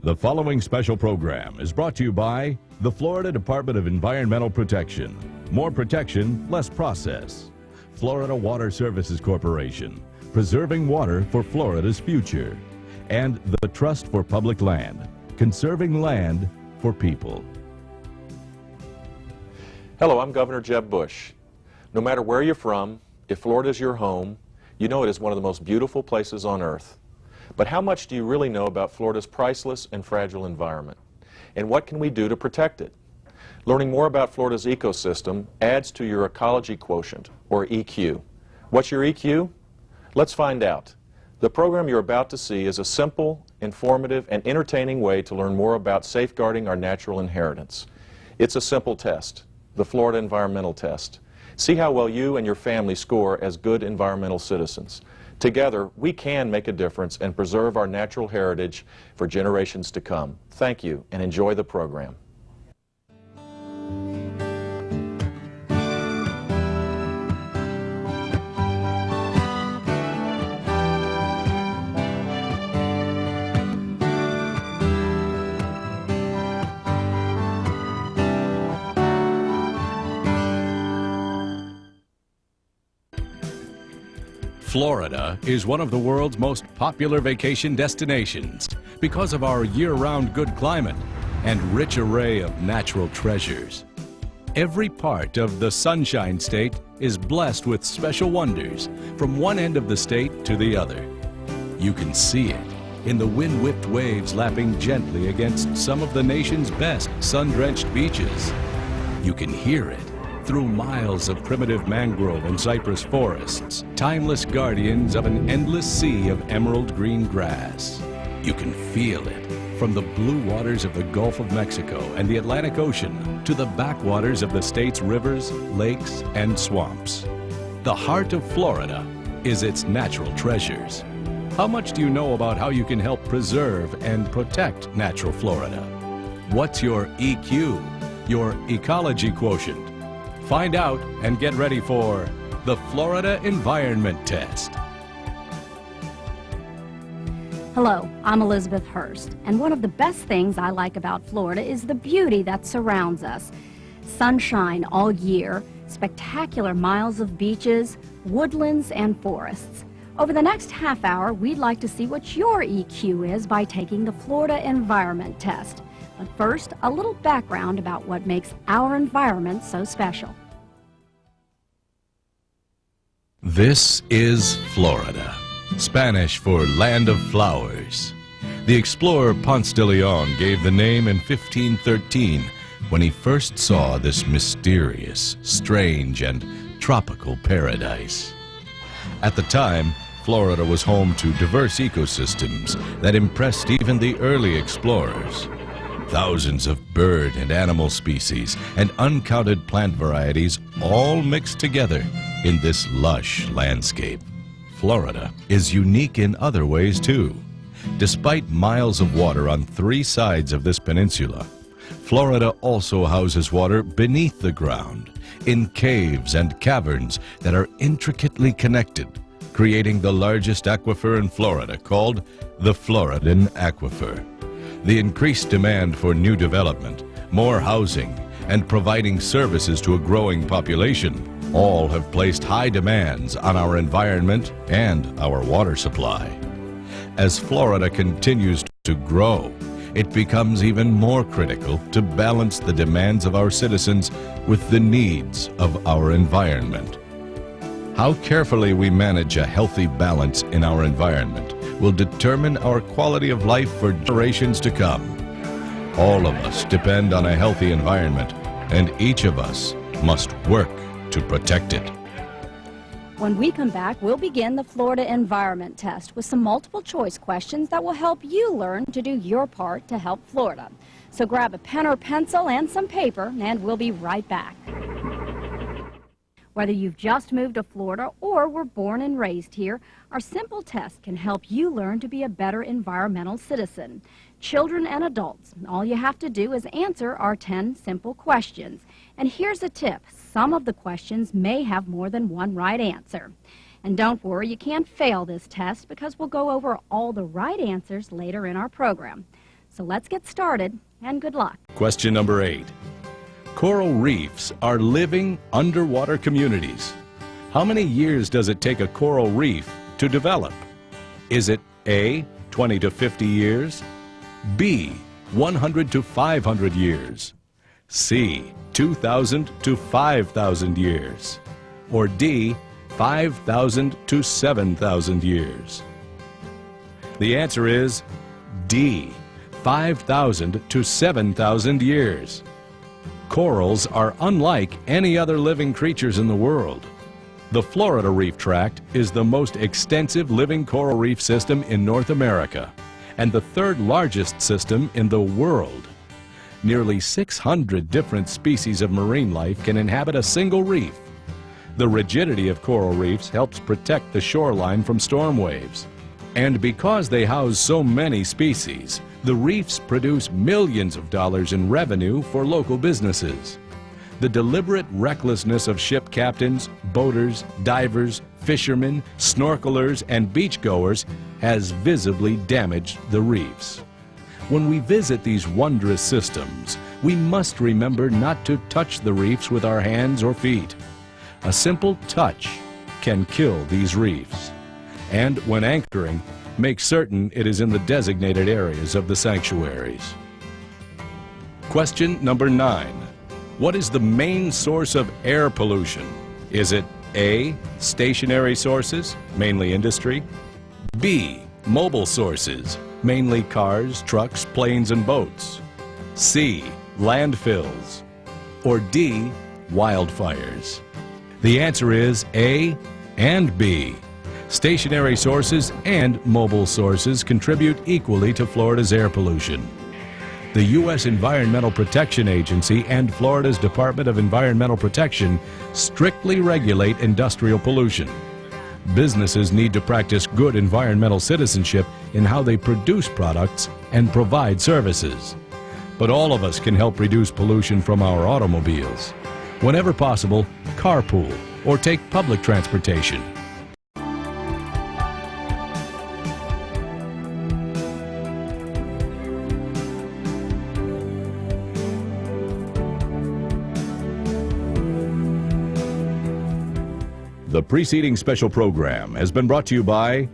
The following special program is brought to you by the Florida Department of Environmental Protection. More protection, less process. Florida Water Services Corporation, preserving water for Florida's future. And the Trust for Public Land, conserving land for people. Hello, I'm Governor Jeb Bush. No matter where you're from, if Florida is your home, you know it is one of the most beautiful places on earth. But how much do you really know about Florida's priceless and fragile environment? And what can we do to protect it? Learning more about Florida's ecosystem adds to your ecology quotient, or EQ. What's your EQ? Let's find out. The program you're about to see is a simple, informative, and entertaining way to learn more about safeguarding our natural inheritance. It's a simple test, the Florida Environmental Test. See how well you and your family score as good environmental citizens. Together, we can make a difference and preserve our natural heritage for generations to come. Thank you, and enjoy the program. Florida is one of the world's most popular vacation destinations because of our year-round good climate and rich array of natural treasures. Every part of the Sunshine State is blessed with special wonders from one end of the state to the other. You can see it in the wind-whipped waves lapping gently against some of the nation's best sun-drenched beaches. You can hear it through miles of primitive mangrove and cypress forests, timeless guardians of an endless sea of emerald green grass. You can feel it from the blue waters of the Gulf of Mexico and the Atlantic Ocean to the backwaters of the state's rivers, lakes, and swamps. The heart of Florida is its natural treasures. How much do you know about how you can help preserve and protect natural Florida? What's your EQ, your ecology quotient? Find out and get ready for the Florida Environment Test. Hello, I'm Elizabeth Hurst, and one of the best things I like about Florida is the beauty that surrounds us. Sunshine all year, spectacular miles of beaches, woodlands, and forests. Over the next half hour, we'd like to see what your EQ is by taking the Florida Environment Test. But first, a little background about what makes our environment so special. This is Florida, Spanish for land of flowers. The explorer Ponce de Leon gave the name in 1513 when he first saw this mysterious, strange, and tropical paradise. At the time, Florida was home to diverse ecosystems that impressed even the early explorers. Thousands of bird and animal species and uncounted plant varieties all mixed together in this lush landscape. Florida is unique in other ways too. Despite miles of water on three sides of this peninsula, Florida also houses water beneath the ground, in caves and caverns that are intricately connected, creating the largest aquifer in Florida, called the Floridan Aquifer. The increased demand for new development, more housing, and providing services to a growing population all have placed high demands on our environment and our water supply. As Florida continues to grow, it becomes even more critical to balance the demands of our citizens with the needs of our environment. How carefully we manage a healthy balance in our environment will determine our quality of life for generations to come. All of us depend on a healthy environment, and each of us must work to protect it. When we come back, we'll begin the Florida Environment Test with some multiple choice questions that will help you learn to do your part to help Florida. So grab a pen or pencil and some paper, and we'll be right back. Whether you've just moved to Florida or were born and raised here, our simple test can help you learn to be a better environmental citizen. Children and adults, all you have to do is answer our 10 simple questions. And here's a tip. Some of the questions may have more than one right answer. And don't worry, you can't fail this test because we'll go over all the right answers later in our program. So let's get started, and good luck. Question number 8. Coral reefs are living underwater communities. How many years does it take a coral reef to develop? Is it A, 20 to 50 years, B, 100 to 500 years, C, 2,000 to 5,000 years, or D, 5,000 to 7,000 years? The answer is D, 5,000 to 7,000 years. Corals are unlike any other living creatures in the world. The Florida Reef Tract is the most extensive living coral reef system in North America and the third largest system in the world. Nearly 600 different species of marine life can inhabit a single reef. The rigidity of coral reefs helps protect the shoreline from storm waves. And because they house so many species, the reefs produce millions of dollars in revenue for local businesses. The deliberate recklessness of ship captains, boaters, divers, fishermen, snorkelers, and beachgoers has visibly damaged the reefs. When we visit these wondrous systems, we must remember not to touch the reefs with our hands or feet. A simple touch can kill these reefs. And when anchoring, make certain it is in the designated areas of the sanctuaries. Question number 9. What is the main source of air pollution? Is it A, stationary sources, mainly industry, B, mobile sources, mainly cars, trucks, planes, and boats, C, landfills, or D, wildfires? The answer is A and B. Stationary sources and mobile sources contribute equally to Florida's air pollution. The U.S. Environmental Protection Agency and Florida's Department of Environmental Protection strictly regulate industrial pollution. Businesses need to practice good environmental citizenship in how they produce products and provide services. But all of us can help reduce pollution from our automobiles. Whenever possible, carpool or take public transportation. The preceding special program has been brought to you by